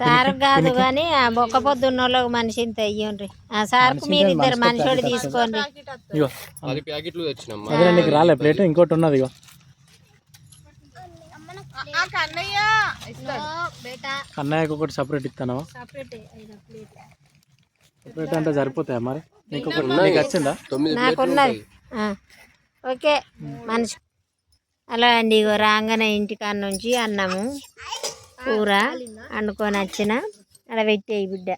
Sir కాదు కానీ ఒక్క పొద్దున్న వాళ్ళకి మనిషి ఇంత అయ్యండ్రి సార్కు మీరు ఇద్దరు మనిషి తీసుకోండి. రాలే ప్లేట్ ఇంకోటి ఉన్నది. కన్నయ్యకి ఒకటి సపరేట్ ఇస్తాను. సపరేట్ అంటే సరిపోతాయా మరి? నీకు వచ్చిందా? నాకున్నది. ఓకే మనిషి అలా అండి. ఇగో రాగానే ఇంటికాడ నుంచి అన్నము కూర వండుకొని వచ్చిన అలా పెట్టేయి బిడ్డ.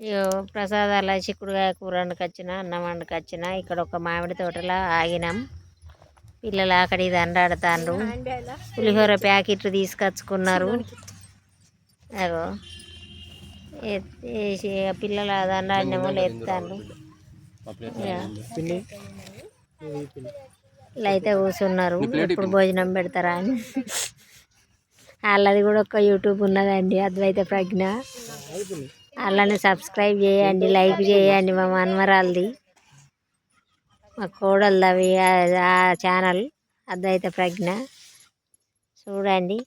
ఇగో ప్రసాదాల చిక్కుడుకాయ కూర వండుకొచ్చిన, అన్నం వండుకొచ్చిన. ఇక్కడ ఒక మామిడి తోటలో ఆగినాం. పిల్లలు అక్కడి దండాడుతాండ్రు. పులిహోర ప్యాకెట్లు తీసుకొచ్చుకున్నారు. అగో వేసి పిల్లల దండాడినేమో లేస్తాండ్రు. ఇలా అయితే కూర్చున్నారు. ఎప్పుడు భోజనం పెడతారా అని. వాళ్ళది కూడా ఒక యూట్యూబ్ ఉన్నదండి, అద్వైత ప్రజ్ఞ. వాళ్ళని సబ్స్క్రైబ్ చేయండి, లైక్ చేయండి. మా మనమరాలది, మా కోడలది అవి ఆ ఛానల్ అద్వైత ప్రజ్ఞ చూడండి.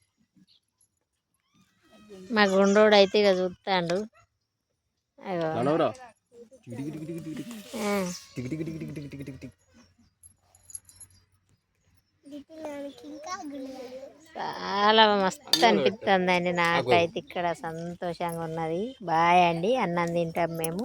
మా గుండోడు అయితే ఇక చూస్తాడు. చాలా మస్తు అనిపిస్తుందండి నాకైతే. ఇక్కడ సంతోషంగా ఉన్నది. బాయ్ అండి. అన్నం తింటాం మేము.